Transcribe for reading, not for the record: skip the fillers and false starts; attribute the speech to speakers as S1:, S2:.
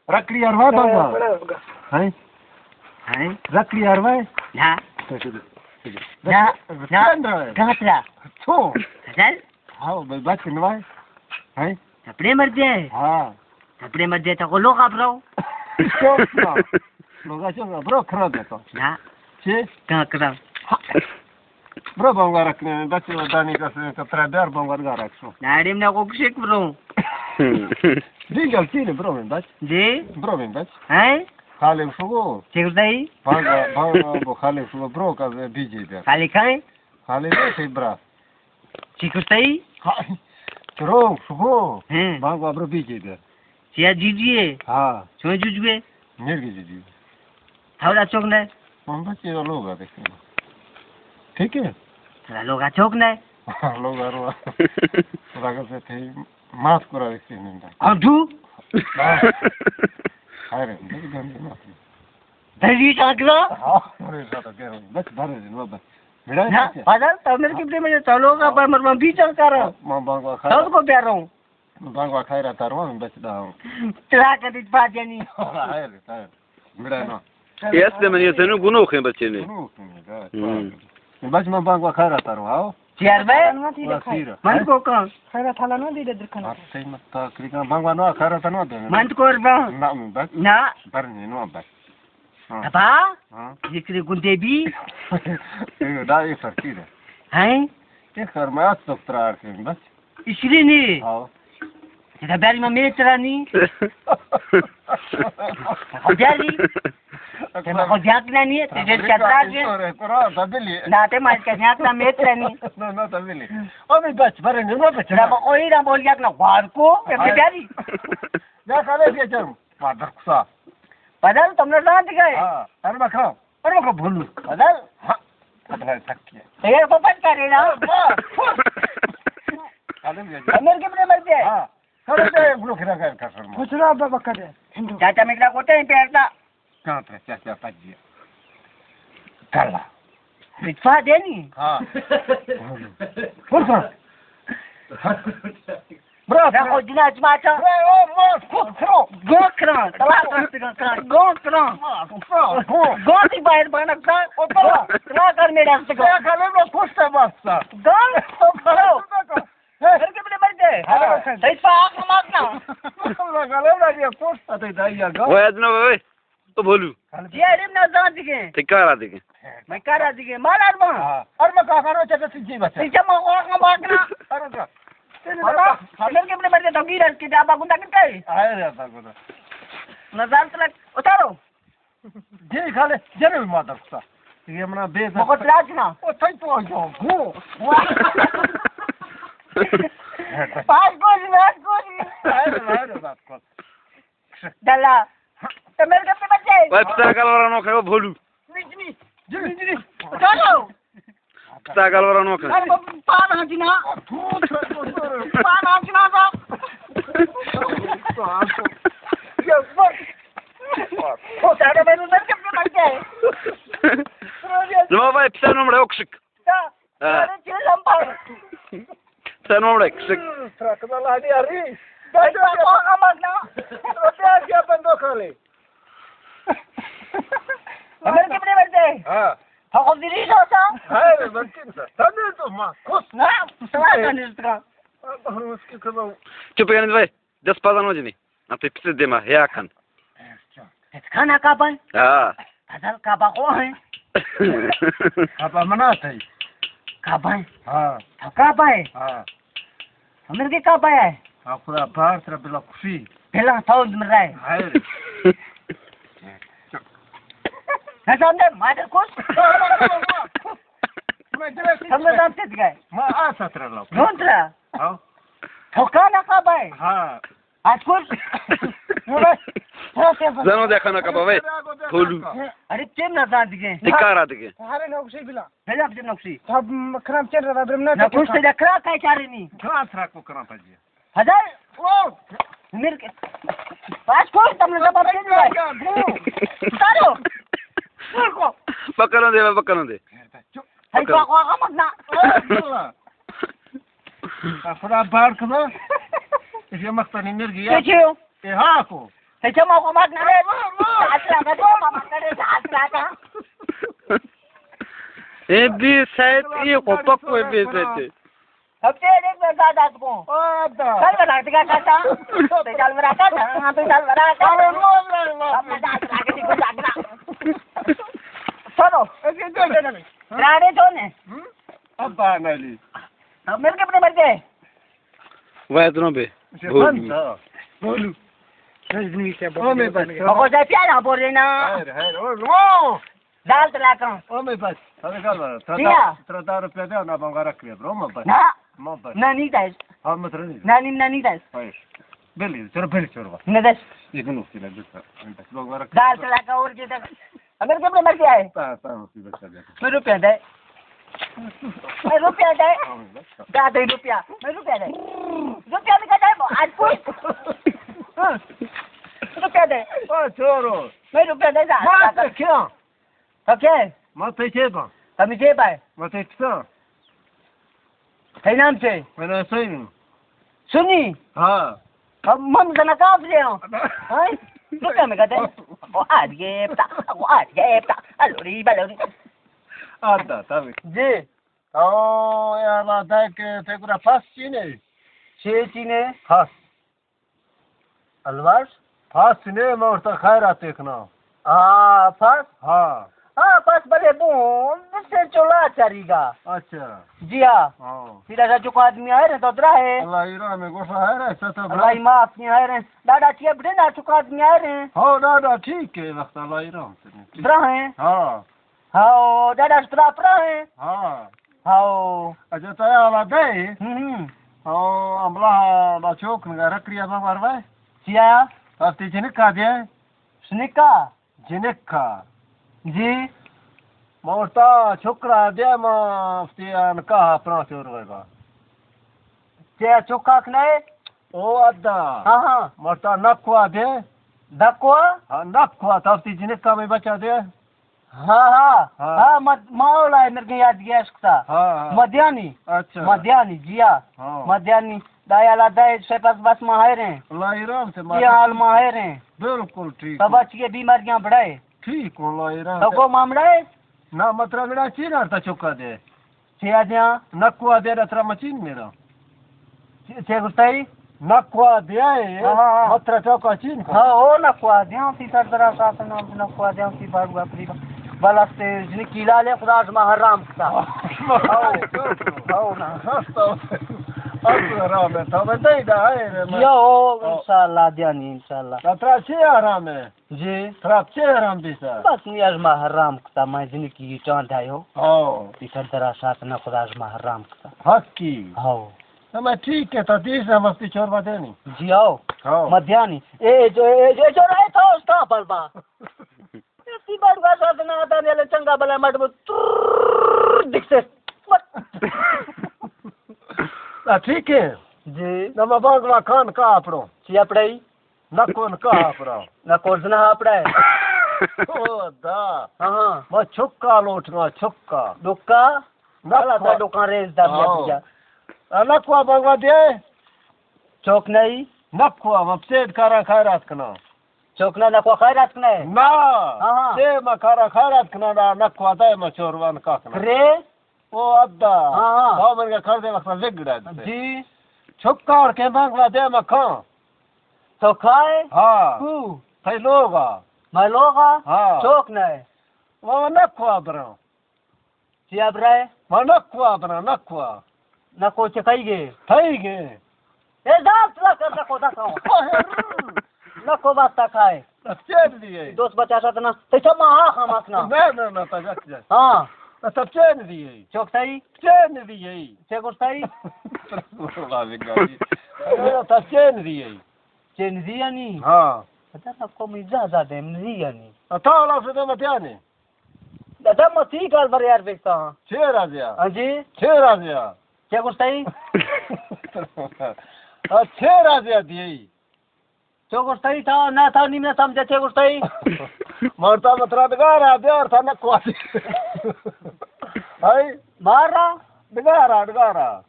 S1: रकड़ी अरवा बाबा हैं
S2: हैं
S1: रकड़ी अरवा
S2: ना
S1: ना
S2: घाटला
S1: छो
S2: चल
S1: हाँ भाई बच नवा हैं
S2: अपने मर जाए
S1: हाँ
S2: अपने मर जाए तो लोग आप रहो
S1: लोग अच्छा ब्रो खराब है तो
S2: ना
S1: चे
S2: कहाँ करा
S1: ब्रो बाबा रखने में बच्चे दानी का से कतरा डर बाबा का रखो
S2: नाड़ी में को कुछ ब्रो
S1: जी गलती है ब्रो में बच
S2: जी
S1: ब्रो में बच
S2: हैं
S1: खाले उसको
S2: चिकदाई
S1: बाबा खाले उसको ब्रो का बीजे दे
S2: खाली खाए
S1: खाले दे से ब्रा
S2: चिकदाई
S1: ब्रो उसको
S2: हैं
S1: बाबा ब्रो बीजे दे
S2: चिया जीजिए
S1: हाँ
S2: सोए जुजुए
S1: निर्गी जी
S2: थोड़ा चौक नहीं
S1: हम बच्चे तो लोग आते हैं ठीक है
S2: थोड़ा लोग चौक नहीं
S1: लोग आ रहा राग से थे माफ करा देखते हैं
S2: और तू
S1: अरे मेरी गंदी माफ
S2: दली काकरा
S1: हाँ अरे साथ क्या हो बस भरे दिन बाबा मेरा
S2: ना पागल तो मेरे कितने में चलो का पर मर भी चल कर
S1: मां बांगवा खा
S2: सब को प्यार हूं
S1: बांगवा खा रहा तारवा में बच रहा हूं
S2: तेरा कदी बात नहीं
S1: अरे मेरा ना
S3: ऐसे में ये तेनु गुनो खे बच्चे ने
S1: बस मैं बांगवा खा रहा तारवा आओ
S2: चार भाई मन को का
S4: खैरा थाला न दे दरखन
S1: सही मत क्रिका बांगवा ना खा रहा था ना
S2: मन को बा
S1: ना बस
S2: ना
S1: बरनी नो बस
S2: अपा
S1: हां
S2: जिक्र गुंडे भी
S1: ये दा ये फर्की है
S2: हैं
S1: ये फरमाया तो प्रार के बस
S2: इसलिए नहीं
S1: आओ
S2: तेरा बैरी में मेरे तरह नहीं बैरी तेरा को जागना नहीं है तेरे चतरा के
S1: अरे करो तबली
S2: ना ते मार के जागना मेरे तरह नहीं
S1: ना तबली ओ मैं बच भरे ना बच
S2: तेरा को ओही ना बोल जागना वार को ये बैरी
S1: जा काले के चल मादर सा
S2: बदल तुमने जान गए
S1: हां अरे मैं भूलू
S2: बदल
S1: हां पता है थक गया
S2: ये को पता करे ना
S1: काले में
S2: अमर के अपने मर गए
S1: हां करे ब्लो खरा कर फरमा
S4: कुछ ना बाबा करे
S2: चाचा मेरा कोटे पे पैरता
S1: कहां पे चाचा पजिया काला
S2: बिठवा देनी
S1: हां बोल ब्रो
S2: देखो दिना जमाचा
S1: ओ मत खरो
S2: गोखरा तला गोखरा गोती बाहर बना का ओ तला कर मेरा से
S1: क्या काले में पुष्ट बस
S2: गन तो करो घर के अपने मर गए सही पाक मारना
S1: काले में ये पुष्ट तो दाइया गो
S3: वो आदना वे तो बोलू
S2: ये अरे ना जान दिखे
S3: टिकारा देखे
S2: मैं करा दिखे मार अरमा
S1: और मैं का करो चाचा सिंची बस
S2: नीचे मैं मारना
S1: अरे
S2: घर के अपने मर गए तो गिर के जाबा गुंडा कितने
S1: आए रहता को
S2: नजर तक उतारो
S1: जे खाले जरूर मादर सा ये मना बे
S2: बहुत राज ना
S1: ओ थई तो जो गो
S2: पास गोली
S1: अरे बात को
S2: दला तो मेरे के अपने बच्चे
S3: भाई पिता कलवरा नो खाओ भोलू
S1: जी
S2: चलो
S3: पिता कलवरा नो खा
S2: अरे पान हजना पान हजना ओ तारे मेरे के अपने बच्चे
S3: नो भाई पिता नो मड़े ओक्सिक
S2: अरे चल लंबा
S3: पिता नो मड़े ओक्सिक
S1: ट्रक वाला आदि अरे
S2: तो को मरना
S1: रोटिया क्या बंदो खाले
S2: मेरे के अपने बच्चे
S1: हां
S2: तो दिरी सोचा
S1: अरे बंकिन सा तने तो मां खुश
S2: ना सवाल करने का
S1: उसकी करो
S3: चुप गए भाई 10 पादा नो जनी आप पिसे दे मा या खान
S2: खाना का बन
S3: हां
S2: फसल का बाको है
S1: आप मना थे
S2: का बन
S1: हां
S2: तो का पाए
S1: हां
S2: मेरे के का पाए
S1: आप पूरा बाहर तरफ बिला खुशी
S2: पहला साउंड में रहे
S1: हाय
S2: ना सामने मार खुश
S1: मैं जरा
S2: हमने दांत से गए
S1: मैं आ सत्र लो
S2: नोंत्रा
S1: हां
S2: तो खाना का पाए
S1: हां
S2: आज खुश
S3: जानो देखा ना कबा भाई भोलू
S2: अरे तेम ना दांत के
S3: टिकारा देखे
S4: हारे नौकसी बिला
S2: पहला अपने नक्शी
S4: सब खराब चल रहा ब्रह्मना
S2: ना खुश से देखा काय चारे नहीं
S1: क्या थरा को करा पाजी
S2: हजार ओ मेरे के पास खुश तुमने सब अपने दिए तारो को
S3: पकड़ो दे
S2: है तो को मत ना
S1: पूरा बाहर करो ये मस्त एनर्जी है
S2: क्यों
S1: ए हां को
S2: Saya mau komat nade. Asla ka to mama nade asla ka.
S3: ए भी शायद ये कोपक को भी देते
S2: सबसे एक बार दादा को
S1: Ada.
S2: चल बना दिखा काटा तो चल बना काटा हां तो चल बना काटा अब मजा आ के दिखो जागना चलो राणे तो ने
S1: Apa nali?
S2: अब मिल के अपने मर गए
S3: वैदनों पे
S1: Bolu.
S4: रजनी से
S1: Ome bas.
S2: को जाए प्यारा बोल रहे ना
S1: Hayır. Oh.
S2: दाल तला कर
S1: Ome bas. Hadi kalma.
S2: Iya.
S1: Trata rupiah dia nak bangga rakri, bro. Ome bas.
S2: ना
S1: Ome bas.
S2: नानी दास
S1: Al matrani.
S2: नानी दास
S1: Hayır. Beli, beli çorba.
S2: ने दास
S1: Yakın olsun ya lütfen. Bangga rakri.
S2: दाल तला का और के तक अगर के अपने मर गए
S1: Tamam, bir başka.
S2: मैं रुपया दे दा दे रुपया मैं रुपया दे रुपया में कहता है आज पूछ रुपया दे
S1: O çoro.
S2: मैं रुपया दे जा
S1: Mate kim?
S2: तो क्या है
S1: Mate kim?
S2: તમે જે ભાઈ
S1: Mate kim?
S2: કઈ નામ છે
S1: Ben söyleyeyim.
S2: સુની
S1: Ha.
S2: મમ તને કાપ લે હા રૂપિયા में कहते वो आज ये पता अलोरी बलोरी
S1: Ada tabii.
S2: जी
S1: O ya la dek tekrar pas çine.
S2: छे चीने
S1: Pas.
S2: Alvar
S1: Pas ne mi orta hayrat ekna.
S2: हाँ पास
S1: Ha.
S2: हाँ पास बड़े बूम से चोला चरीगा
S1: Acha.
S2: जी हाँ
S1: Ha.
S2: सीधा सा चुका आदमी आए रहे तो दरा है
S1: Allah irame gosa hayra sata bra.
S2: अल्लाह माफ नहीं आए रहे दादा चिया बड़े ना चुका आदमी आए रहे
S1: Ha da ठीक है वक्त Allah iram seni.
S2: दरा है
S1: Ha.
S2: हाँ दादा स्त्रा परा है
S1: Ha.
S2: हाँ
S1: Acha taya ala dei.
S2: हम्म
S1: Ha amla la çok nga rakriya ma varvay.
S2: चिया
S1: Hafti cinik ka diye.
S2: स्निका
S1: Cinik ka.
S2: जी
S1: Ma orta çokra diye ma hafti an ka apna çorvayga.
S2: Chia चुका नहीं
S1: O adda.
S2: हाँ हाँ
S1: Morta nakwa diye.
S2: दकुआ
S1: Ha nakwa hafti cinik ka mi bacha diye.
S2: हाँ हाँ
S1: हाँ।
S2: हाँ माहौल है मेरे को याद गया इसका
S1: Ha.
S2: मध्यानी
S1: Acha.
S2: मध्यानी जिया
S1: Ha.
S2: मध्यानी दायाला दाय से पास बस माहिर हैं
S1: Allah iram se
S2: ये हाल माहिर हैं
S1: बिल्कुल ठीक.
S2: सब अच्छी बीमारियां बढ़ाए
S1: ठीक Allah iram.
S2: तो को मामला है
S1: Na matra gida china ta çokka diye.
S2: छिया जिया
S1: Nakwa diye ratra machin mera.
S2: छे गुस्ताई
S1: Nakwa diye.
S2: Ha.
S1: Matra çokka chin.
S2: हाँ ओ न कुआ दिया सी सर तरह साथ न कुआ दिया सी बार बापरी बलस्ते जिन किला ले खुदा से हराम का
S1: Au na. Hasta rame. Tabe dai da hayre.
S2: यो इंशाल्लाह दियानी इंशाल्लाह
S1: Ratra çiğ rame.
S2: जी
S1: Trap çiğ ram bisa.
S2: बस नियाज मा हराम का मैं जिंदगी चांद आयो
S1: Oh.
S2: इधर तरह साथ न खुदा से हराम का
S1: Hakki.
S2: हाँ
S1: Ama ठीक है तो तीस मस्ती चोरवा देनी.
S2: जी आओ
S1: हाँ.
S2: मध्यानी ए जो रहे था उसका बलबा इसी बार का साथ ना आता ने चंगा बला मट दिखते
S1: ठीक है.
S2: जी
S1: Nama bangla kan ka apro.
S2: चिया पड़ाई
S1: Nakon ka apro.
S2: ना कोर्सना आपड़ा है
S1: Oh da.
S2: हाँ
S1: Ma çokka lotna çokka.
S2: दुक्का नाला था
S1: Nakwa.
S2: दुकान रेस दाबिया
S1: हाँ।
S2: पिया
S1: Nakwa bangla diye.
S2: चौक नहीं
S1: Nakwa ma psed kara khairat kana.
S2: चौकना नकवा खैरात कना है
S1: Na.
S2: हाँ।
S1: Se ma kara khairat kana da nakwa da ma chorwan ka kana.
S2: रे
S1: O adda.
S2: हाँ।
S1: Da man ga kar de vakta vigda.
S2: जी
S1: Çokka और के bangla de ma khan.
S2: तो खाए
S1: Ha.
S2: कु
S1: Thay loga.
S2: मैं लोगा
S1: Ha.
S2: चौक ना है
S1: Ma nakwa bra.
S2: चिया ब्राए
S1: Ma nakwa bra nakwa.
S2: ना को चकाई गे
S1: Thay ge.
S2: ए दांत ला कर नको दाखाओ ना को बात खाए
S1: Tapçen diye.
S2: दोस्त बच्चा साथ ना ते चमा हा खमासना
S1: Ne tajak ja.
S2: हाँ
S1: Tapçen diye.
S2: चौक सही
S1: Tapçen diye.
S2: चे गुस्ताई
S1: Tapçen diye.
S2: चेंजिया नहीं
S1: Ha.
S2: पता ना को मिजा जा दे मिजिया नहीं
S1: Ata la se dema tiani.
S2: दादा मती काल भर यार देखता हूं
S1: Çera ya.
S2: हाँ जी
S1: Çera ya.
S2: चे गुस्ताई
S1: Ha çera ya diye.
S2: चे गुस्ताई था ना था नहीं मैं समझे चे गुस्ताई
S1: Marta matradgara diyor sana kwati. Hay
S2: मारा
S1: dgara.